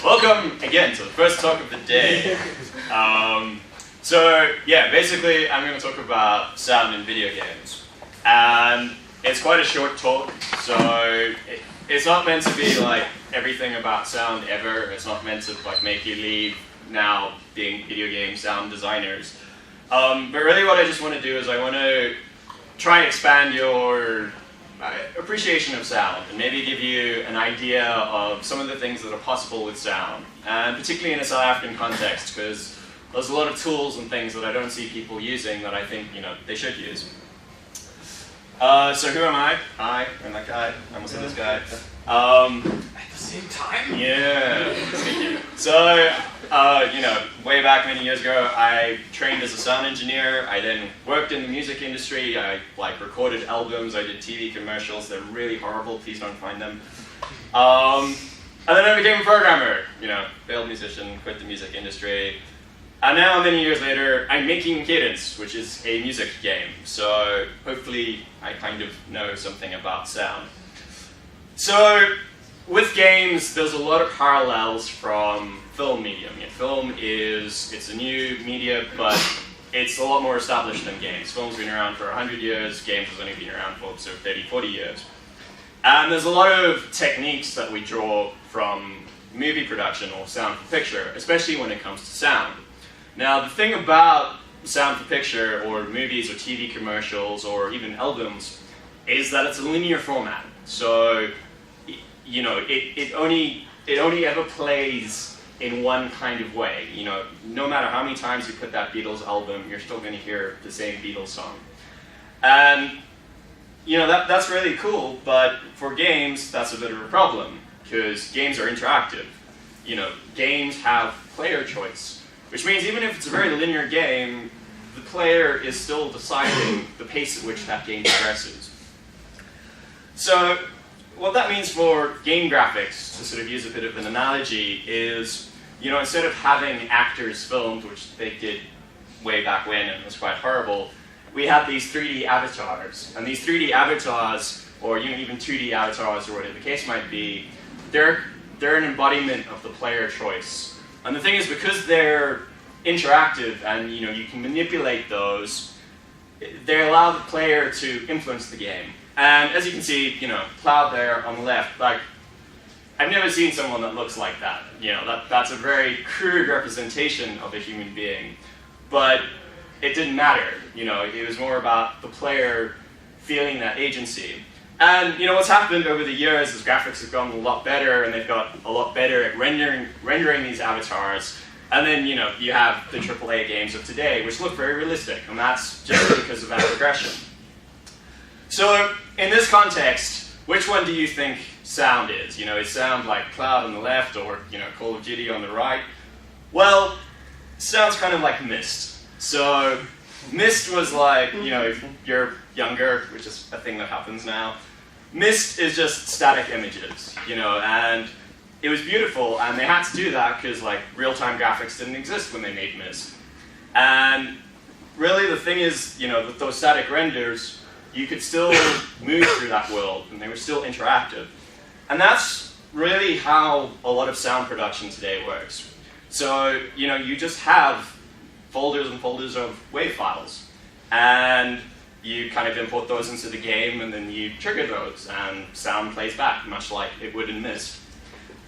Welcome again to the first talk of the day. Basically I'm going to talk about sound in video games. And it's quite a short talk, so it's not meant to be like everything about sound ever. It's not meant to like make you leave now being video game sound designers. But really what I just want to do is I want to try and expand your appreciation of sound and maybe give you an idea of some of the things that are possible with sound, and particularly in a South African context, because there's a lot of tools and things that I don't see people using that I think they should use. So who am I? Hi, I'm that guy. I almost said this guy. At the same time? Yeah, thank you. So, way back many years ago, I trained as a sound engineer. I then worked in the music industry. I recorded albums. I did TV commercials. They're really horrible. Please don't find them. And then I became a programmer. Failed musician, quit the music industry. And now, many years later, I'm making Cadence, which is a music game. So hopefully, I kind of know something about sound. So with games, there's a lot of parallels from film medium. Film it's a new media, but it's a lot more established than games. Film's been around for 100 years, games has only been around for 30, 40 years. And there's a lot of techniques that we draw from movie production or sound for picture, especially when it comes to sound. Now, the thing about sound for picture, or movies, or TV commercials, or even albums, is that it's a linear format. So, it only ever plays in one kind of way. No matter how many times you put that Beatles album, you're still going to hear the same Beatles song. And, that's really cool, but for games, that's a bit of a problem, because games are interactive. Games have player choice. Which means even if it's a very linear game, the player is still deciding the pace at which that game progresses. So what that means for game graphics, to sort of use a bit of an analogy, is instead of having actors filmed, which they did way back when and it was quite horrible, we had these 3D avatars. And these 3D avatars, or even 2D avatars, or whatever the case might be, they're an embodiment of the player choice. And the thing is, because they're interactive and you can manipulate those, they allow the player to influence the game. And as you can see, Cloud there on the left, I've never seen someone that looks like that. That's a very crude representation of a human being. But it didn't matter. It was more about the player feeling that agency. And what's happened over the years is graphics have gotten a lot better, and they've got a lot better at rendering these avatars. And then you have the AAA games of today, which look very realistic, and that's just because of that progression. So in this context, which one do you think sound is? Is sound like Cloud on the left, or Call of Duty on the right? Well, sound's kind of like Myst. So Myst was like, if you're younger, which is a thing that happens now, Myst is just static images, and it was beautiful, and they had to do that because real-time graphics didn't exist when they made Myst. And really the thing is, with those static renders, you could still move through that world, and they were still interactive. And that's really how a lot of sound production today works. So, you just have folders and folders of WAV files, and you kind of import those into the game, and then you trigger those, and sound plays back, much like it would in Myst.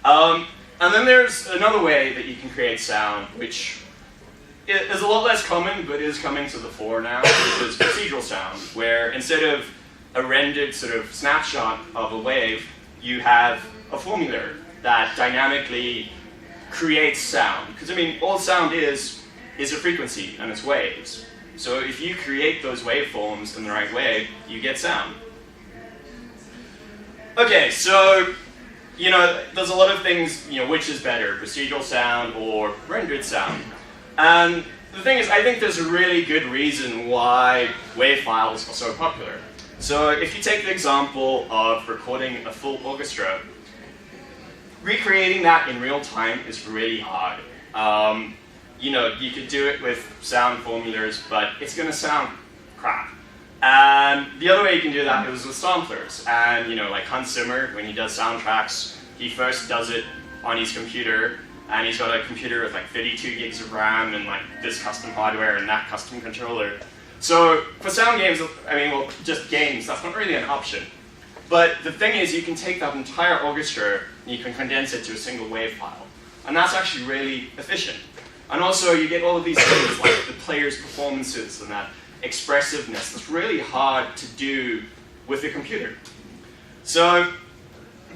And then there's another way that you can create sound, which is a lot less common, but is coming to the fore now, which is procedural sound, where instead of a rendered sort of snapshot of a wave, you have a formula that dynamically creates sound. Because, all sound is a frequency, and it's waves. So if you create those waveforms in the right way, you get sound. Okay, so, there's a lot of things, which is better, procedural sound or rendered sound. And the thing is, I think there's a really good reason why WAV files are so popular. So if you take the example of recording a full orchestra, recreating that in real time is really hard. You could do it with sound formulas, but it's going to sound crap. And the other way you can do that is with samplers. And like Hans Zimmer, when he does soundtracks, he first does it on his computer, and he's got a computer with like 32 gigs of RAM and like this custom hardware and that custom controller. So for sound games, I mean, well, just games, that's not really an option. But the thing is, you can take that entire orchestra and you can condense it to a single wave file. And that's actually really efficient. And also, you get all of these things like the player's performances and that expressiveness that's really hard to do with a computer. So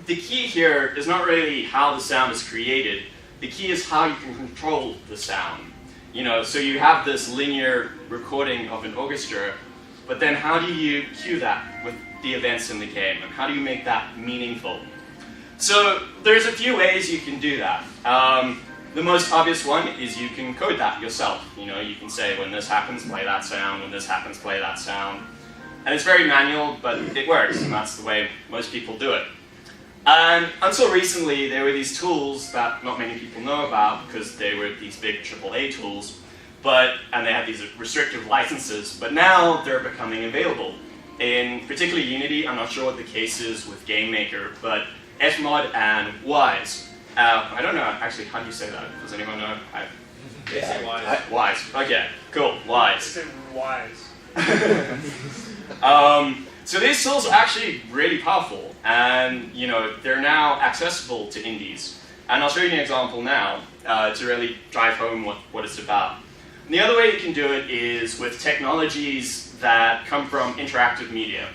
the key here is not really how the sound is created. The key is how you can control the sound. So you have this linear recording of an orchestra, but then how do you cue that with the events in the game, and how do you make that meaningful? So there's a few ways you can do that. The most obvious one is you can code that yourself. You can say, when this happens, play that sound, when this happens, play that sound. And it's very manual, but it works, and that's the way most people do it. And until recently, there were these tools that not many people know about because they were these big AAA tools, and they had these restrictive licenses, but now they're becoming available. In particularly Unity, I'm not sure what the case is with GameMaker, but Fmod and Wise. I don't know, actually, how do you say that? Does anyone know? They say Wise. Wise, okay, cool, Wise. They say Wise. So these tools are actually really powerful, and they're now accessible to indies. And I'll show you an example now to really drive home what it's about. And the other way you can do it is with technologies that come from interactive media.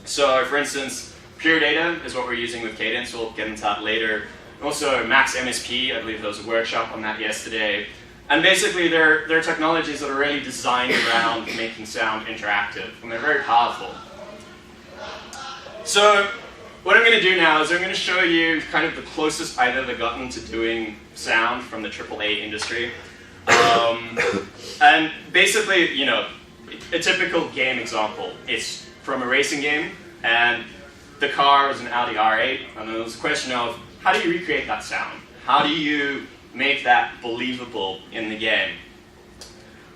So for instance, Pure Data is what we're using with Cadence. We'll get into that later. Also Max MSP, I believe there was a workshop on that yesterday. And basically they're technologies that are really designed around making sound interactive, and they're very powerful. So what I'm going to do now is I'm going to show you kind of the closest I've ever gotten to doing sound from the AAA industry. And basically, a typical game example is from a racing game, and the car was an Audi R8, and then there's a question of, how do you recreate that sound? How do you make that believable in the game?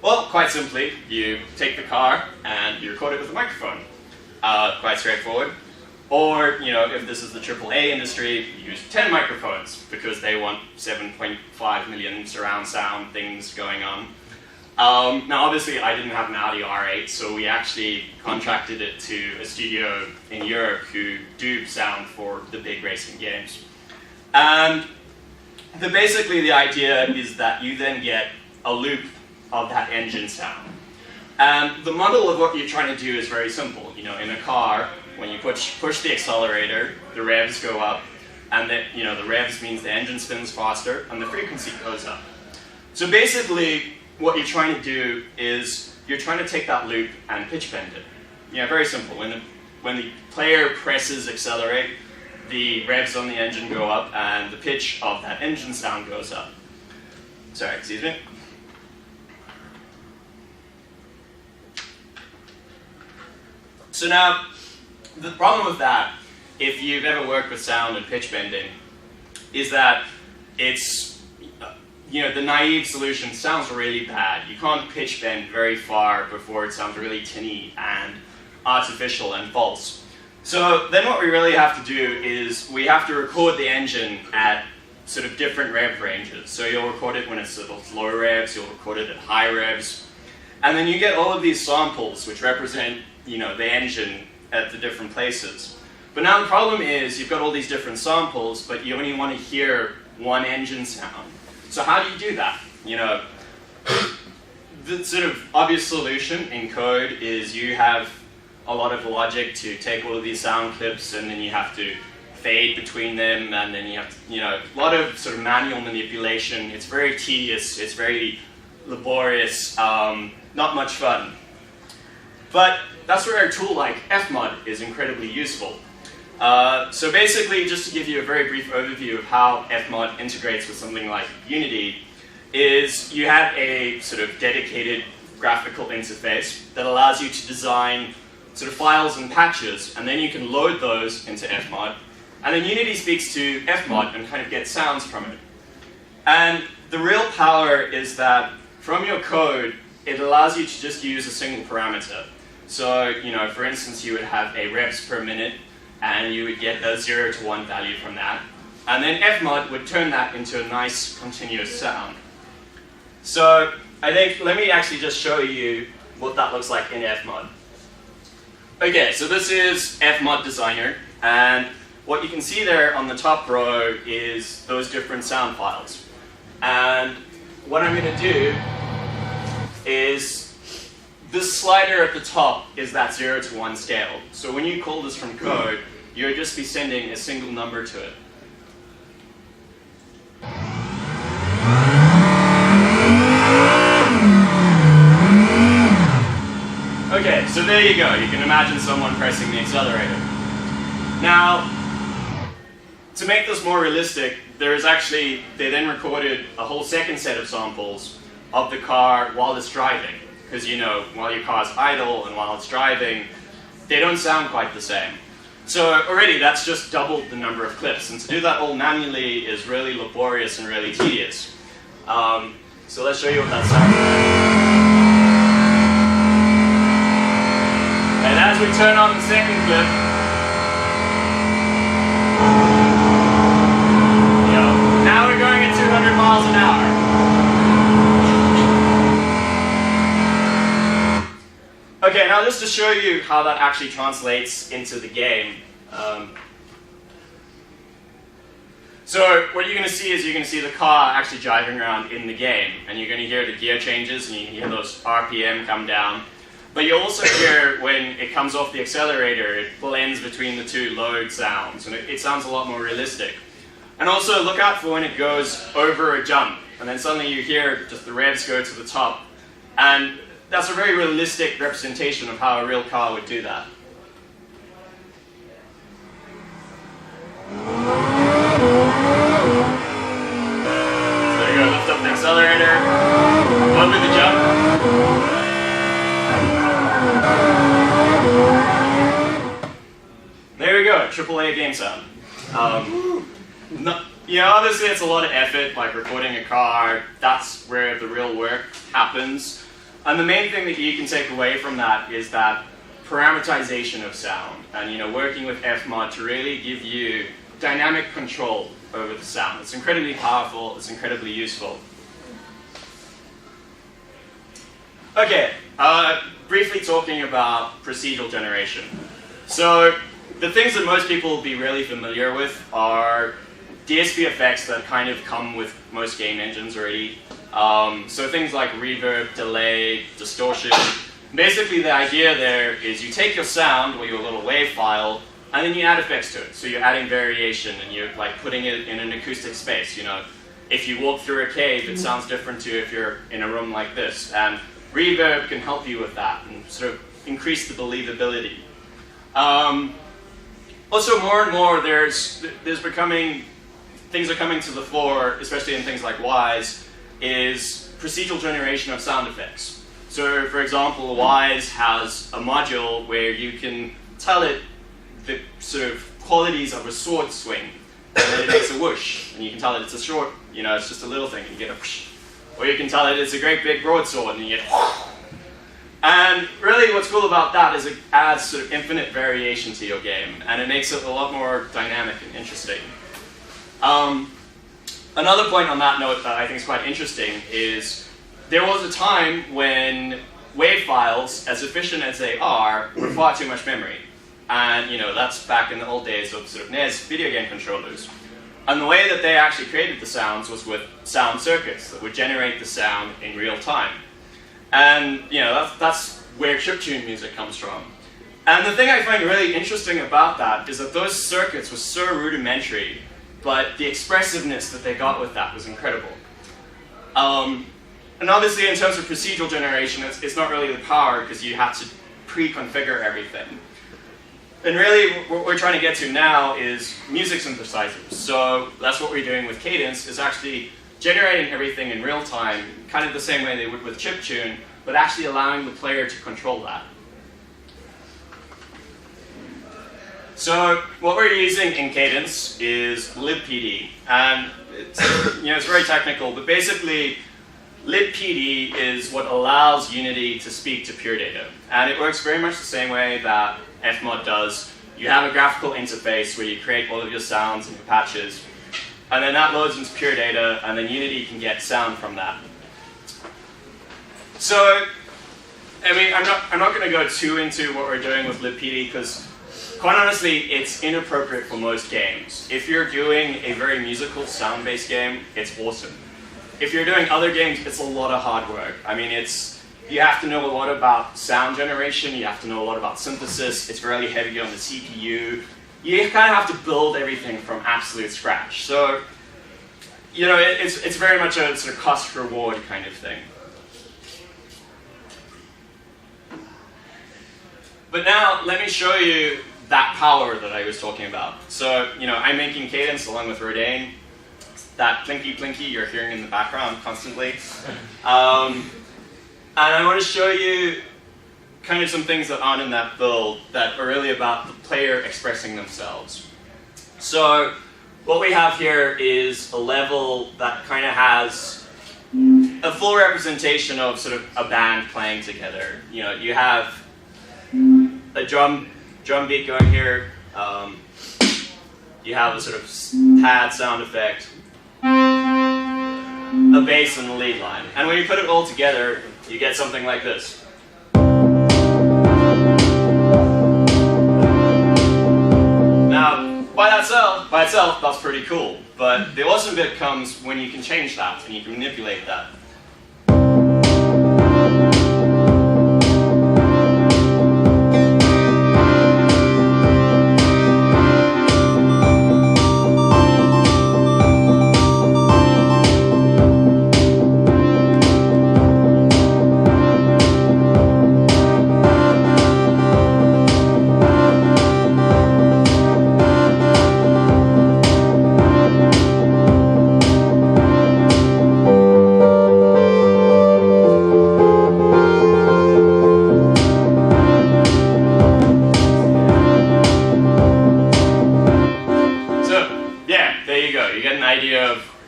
Well, quite simply, you take the car and you record it with a microphone. Quite straightforward. Or, if this is the AAA industry, you use 10 microphones because they want 7.5 million surround sound things going on. Now, obviously, I didn't have an Audi R8, so we actually contracted it to a studio in Europe who do sound for the big racing games. And basically, the idea is that you then get a loop of that engine sound. And the model of what you're trying to do is very simple. In a car, when you push the accelerator, the revs go up, and the revs means the engine spins faster, and the frequency goes up. So basically, what you're trying to do is you're trying to take that loop and pitch bend it. Very simple. When the player presses accelerate, the revs on the engine go up, and the pitch of that engine sound goes up. Sorry, excuse me. So now, the problem with that, if you've ever worked with sound and pitch bending, is that it's, the naive solution sounds really bad. You can't pitch bend very far before it sounds really tinny and artificial and false. So then what we really have to do is we have to record the engine at sort of different rev ranges. So you'll record it when it's at low revs, you'll record it at high revs, and then you get all of these samples which represent, the engine at the different places. But now the problem is you've got all these different samples, but you only want to hear one engine sound. So how do you do that? The sort of obvious solution in code is you have a lot of logic to take all of these sound clips, and then you have to fade between them, and then you have to, a lot of sort of manual manipulation. It's very tedious, it's very laborious, not much fun. But that's where a tool like Fmod is incredibly useful. So basically, just to give you a very brief overview of how Fmod integrates with something like Unity, is you have a sort of dedicated graphical interface that allows you to design sort of files and patches, and then you can load those into Fmod, and then Unity speaks to Fmod and kind of gets sounds from it. And the real power is that from your code, it allows you to just use a single parameter. So, for instance, you would have a revs per minute, and you would get a 0 to 1 value from that. And then Fmod would turn that into a nice continuous sound. So I think, let me actually just show you what that looks like in Fmod. Okay, so this is Fmod Designer, and what you can see there on the top row is those different sound files. And what I'm going to do is, this slider at the top is that 0 to 1 scale. So when you call this from code, you'll just be sending a single number to it. Okay, so there you go. You can imagine someone pressing the accelerator. Now, to make this more realistic, they then recorded a whole second set of samples of the car while it's driving. Because, you know, while your car's idle and while it's driving, they don't sound quite the same. So already that's just doubled the number of clips. And to do that all manually is really laborious and really tedious. So let's show you what that sounds like. And as we turn on the second clip, now we're going at 200 miles an hour. Okay, now just to show you how that actually translates into the game. So what you're going to see is you're going to see the car actually driving around in the game, and you're going to hear the gear changes, and you can hear those RPM come down. But you'll also hear when it comes off the accelerator, it blends between the two load sounds, and it sounds a lot more realistic. And also look out for when it goes over a jump, and then suddenly you hear just the revs go to the top. And that's a very realistic representation of how a real car would do that. So there you go, lift up the accelerator, over the jump. There we go, AAA game sound. Obviously it's a lot of effort, like recording a car, that's where the real work happens. And the main thing that you can take away from that is that parameterization of sound, and working with Fmod to really give you dynamic control over the sound. It's incredibly powerful, it's incredibly useful. Okay, briefly talking about procedural generation. So the things that most people will be really familiar with are DSP effects that kind of come with most game engines already. So things like reverb, delay, distortion. Basically the idea there is you take your sound or your little wave file and then you add effects to it. So you're adding variation and you're like putting it in an acoustic space. If you walk through a cave, it sounds different to if you're in a room like this. And reverb can help you with that and sort of increase the believability. Also more and more things are coming to the fore, especially in things like Wise, is procedural generation of sound effects. So for example, Wise has a module where you can tell it the sort of qualities of a sword swing, and then it makes a whoosh, and you can tell it it's a short, it's just a little thing, and you get a whoosh. Or you can tell it it's a great big broadsword, and you get whoosh. And really what's cool about that is it adds sort of infinite variation to your game, and it makes it a lot more dynamic and interesting. Another point on that note that I think is quite interesting is there was a time when wave files, as efficient as they are, were far too much memory. And that's back in the old days of sort of NES video game controllers. And the way that they actually created the sounds was with sound circuits that would generate the sound in real time. And that's where chiptune music comes from. And the thing I find really interesting about that is that those circuits were so rudimentary, but the expressiveness that they got with that was incredible. And obviously in terms of procedural generation, it's not really the power because you have to pre-configure everything. And really what we're trying to get to now is music synthesizers. So that's what we're doing with Cadence, is actually generating everything in real time, kind of the same way they would with chiptune, but actually allowing the player to control that. So what we're using in Cadence is libpd, and it's very technical, but basically libpd is what allows Unity to speak to pure data, and it works very much the same way that Fmod does. You have a graphical interface where you create all of your sounds and your patches, and then that loads into pure data, and then Unity can get sound from that. So, I mean, I'm not going to go too into what we're doing with libpd, because quite honestly, it's inappropriate for most games. If you're doing a very musical, sound-based game, it's awesome. If you're doing other games, it's a lot of hard work. I mean, you have to know a lot about sound generation, you have to know a lot about synthesis, it's really heavy on the CPU. You kind of have to build everything from absolute scratch. So, you know, it's very much a sort of cost-reward kind of thing. But now, let me show you that power that I was talking about. So, you know, I'm making cadence along with Rodane. That plinky you're hearing in the background constantly. And I want to show you kind of some things that aren't in that build that are really about the player expressing themselves. So what we have here is a level that kind of has a full representation of sort of a band playing together. You know, you have a drum beat going here. You have a sort of pad sound effect, a bass in the lead line. And when you put it all together, you get something like this. Now, by itself, that's pretty cool. But the awesome bit comes when you can change that and you can manipulate that.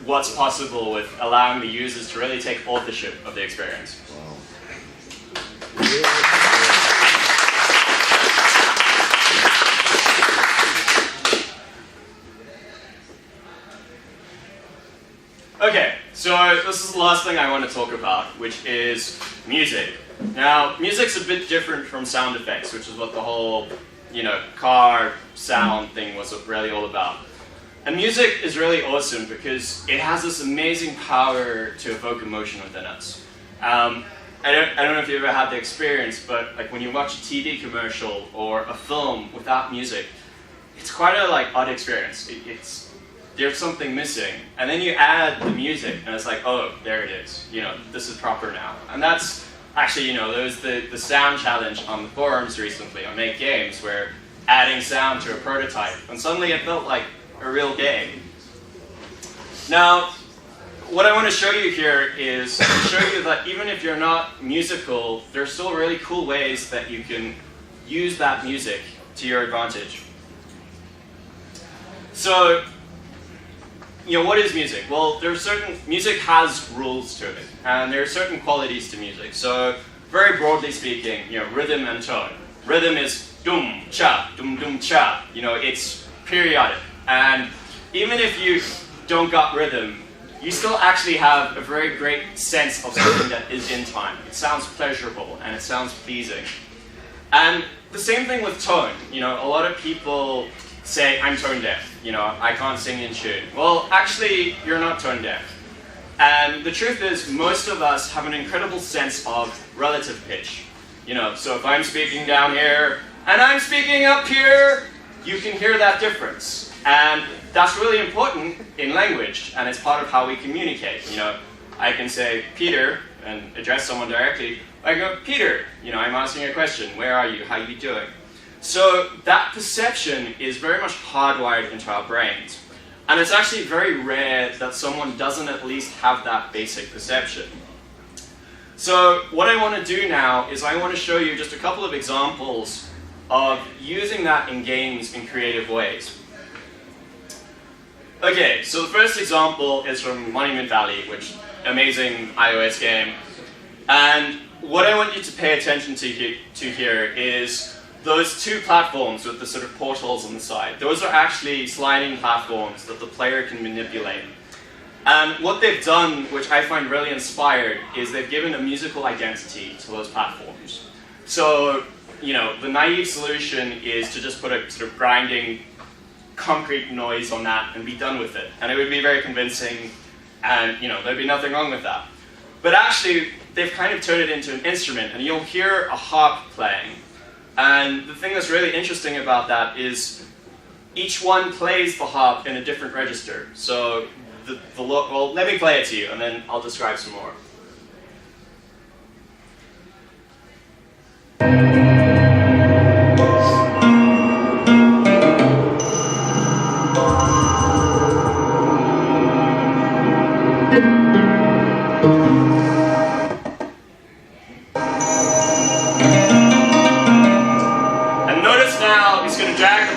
What's possible with allowing the users to really take authorship of the experience. Wow. Okay, so this is the last thing I want to talk about, which is music. Now, music's a bit different from sound effects, which is what the whole, you know, car sound thing was really all about. And music is really awesome because it has this amazing power to evoke emotion within us. I don't know if you ever had the experience, but like when you watch a TV commercial or a film without music, it's quite a odd experience. There's something missing, and then you add the music, and it's like, oh, there it is. You know, this is proper now. And that's actually, you know, there was the sound challenge on the forums recently on Make Games, where adding sound to a prototype, and suddenly it felt like a real game. Now, what I want to show you here is to show you that even if you're not musical, there's still really cool ways that you can use that music to your advantage. So, you know, what is music? Well, music has rules to it, and there are certain qualities to music. So, very broadly speaking, you know, rhythm and tone. Rhythm is dum cha, dum cha. You know, it's periodic. And even if you don't got rhythm, you still actually have a very great sense of something that is in time. It sounds pleasurable and it sounds pleasing. And the same thing with tone. You know, a lot of people say, I'm tone deaf. You know, I can't sing in tune. Well, actually, you're not tone deaf. And the truth is, most of us have an incredible sense of relative pitch. You know, so if I'm speaking down here and I'm speaking up here, you can hear that difference. And that's really important in language, and it's part of how we communicate. You know, I can say Peter and address someone directly. I go, Peter, you know, I'm asking a question. Where are you? How are you doing? So that perception is very much hardwired into our brains. And it's actually very rare that someone doesn't at least have that basic perception. So what I want to do now is I want to show you just a couple of examples of using that in games in creative ways. Okay, so the first example is from Monument Valley, which amazing iOS game. And what I want you to pay attention to here is those two platforms with the sort of portals on the side, those are actually sliding platforms that the player can manipulate. And what they've done, which I find really inspired, is they've given a musical identity to those platforms. So, you know, the naive solution is to just put a sort of grinding concrete noise on that and be done with it. And it would be very convincing, and, you know, there'd be nothing wrong with that. But actually, they've kind of turned it into an instrument, and you'll hear a harp playing. And the thing that's really interesting about that is each one plays the harp in a different register. So, well, let me play it to you, and then I'll describe some more.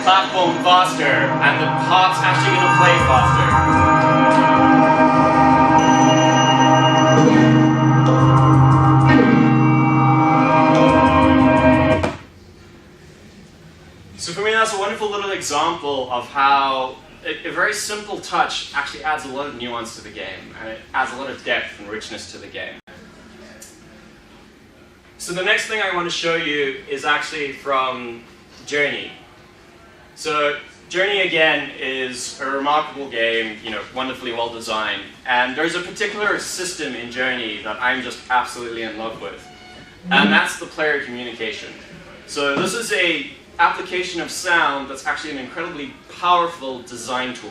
Platform faster, and the harp's actually going to play faster. So for me, that's a wonderful little example of how a very simple touch actually adds a lot of nuance to the game, and it adds a lot of depth and richness to the game. So the next thing I want to show you is actually from Journey. So Journey, again, is a remarkable game, you know, wonderfully well designed. And there's a particular system in Journey that I'm just absolutely in love with. And that's the player communication. So this is an application of sound that's actually an incredibly powerful design tool.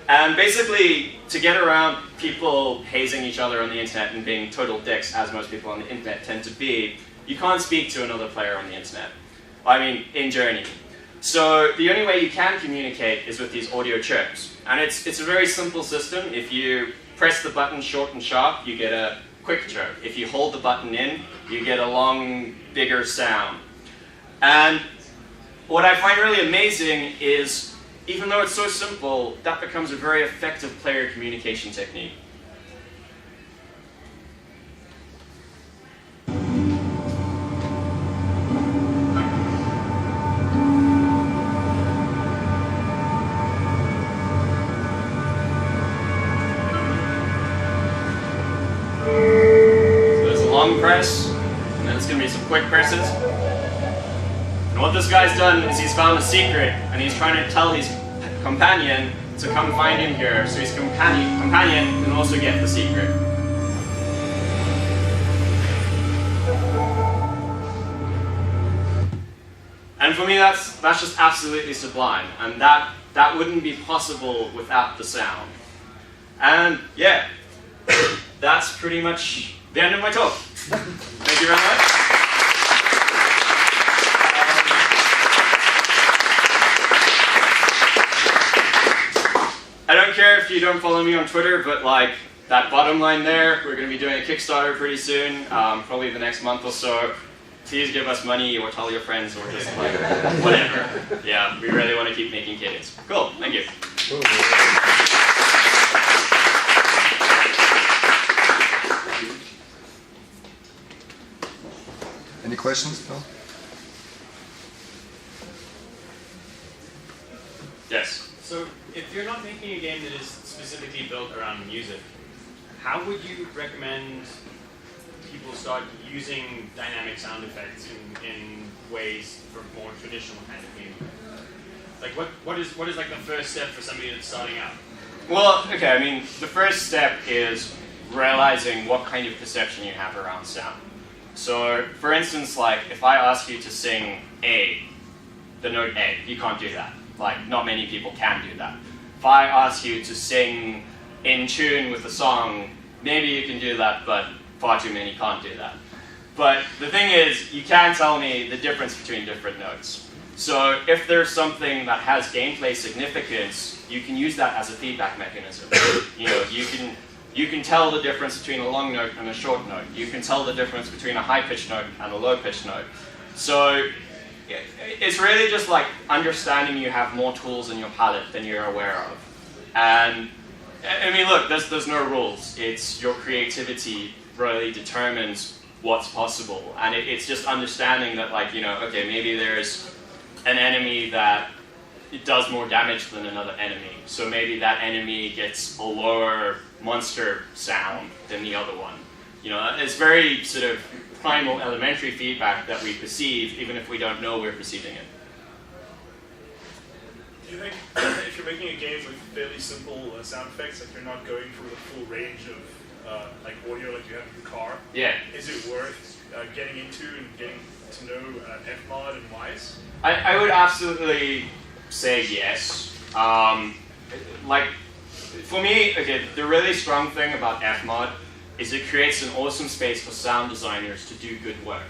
And basically, to get around people hazing each other on the internet and being total dicks, as most people on the internet tend to be, you can't speak to another player on the internet. I mean, in Journey. So the only way you can communicate is with these audio chirps. And it's a very simple system. If you press the button short and sharp, you get a quick chirp. If you hold the button in, you get a long, bigger sound. And what I find really amazing is, even though it's so simple, that becomes a very effective player communication technique. Press, and then it's going to be some quick presses. And what this guy's done is he's found a secret, and he's trying to tell his companion to come find him here, so his companion can also get the secret. And for me, that's just absolutely sublime, and that wouldn't be possible without the sound. And yeah, that's pretty much the end of my talk. Thank you very much. I don't care if you don't follow me on Twitter, but like that bottom line there, we're going to be doing a Kickstarter pretty soon, probably the next month or so. Please give us money or tell your friends or just like whatever. Yeah, we really want to keep making kids. Cool, thank you. Any questions, Phil? Yes. So, if you're not making a game that is specifically built around music, how would you recommend people start using dynamic sound effects in ways for more traditional kind of game? Like, what is like the first step for somebody that's starting out? Well, okay, I mean, the first step is realizing what kind of perception you have around sound. So, for instance, like, if I ask you to sing A, the note A, you can't do that. Like, not many people can do that. If I ask you to sing in tune with a song, maybe you can do that, but far too many can't do that. But the thing is, you can tell me the difference between different notes. So, if there's something that has gameplay significance, you can use that as a feedback mechanism. You know, you can tell the difference between a long note and a short note. You can tell the difference between a high-pitched note and a low-pitched note. So it's really just like understanding you have more tools in your palette than you're aware of. And I mean, look, there's no rules. It's your creativity really determines what's possible. And it's just understanding that, like, you know, okay, maybe there's an enemy that it does more damage than another enemy. So maybe that enemy gets a lower monster sound than the other one. You know, it's very sort of primal elementary feedback that we perceive, even if we don't know we're perceiving it. Do you think if you're making a game with fairly simple sound effects, like you're not going for the full range of like audio like you have in the car, Yeah. is it worth getting into and getting to know Fmod and Wise? I would absolutely say yes. Like, for me, okay, the really strong thing about Fmod is it creates an awesome space for sound designers to do good work.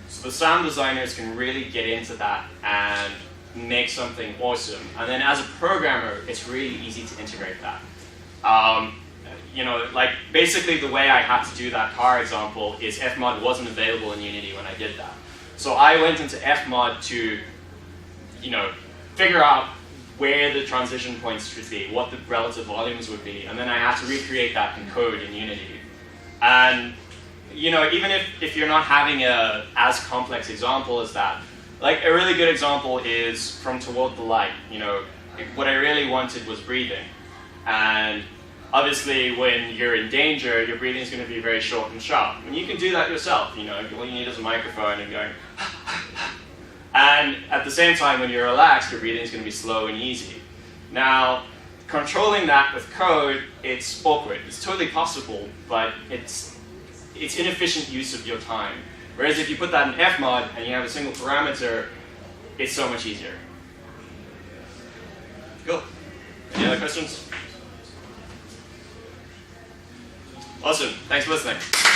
So the sound designers can really get into that and make something awesome. And then as a programmer, it's really easy to integrate that. You know, like, basically the way I had to do that car example is Fmod wasn't available in Unity when I did that. So I went into Fmod to, you know, figure out where the transition points should be, what the relative volumes would be, and then I had to recreate that in code in Unity. And, you know, even if you're not having a as complex example as that, like, a really good example is from Toward the Light. You know, what I really wanted was breathing. And obviously, when you're in danger, your breathing is going to be very short and sharp. And you can do that yourself. You know, all you need is a microphone and going, and at the same time, when you're relaxed, your breathing is going to be slow and easy. Now, controlling that with code, it's awkward. It's totally possible, but it's inefficient use of your time. Whereas if you put that in Fmod and you have a single parameter, it's so much easier. Cool. Any other questions? Awesome. Thanks for listening.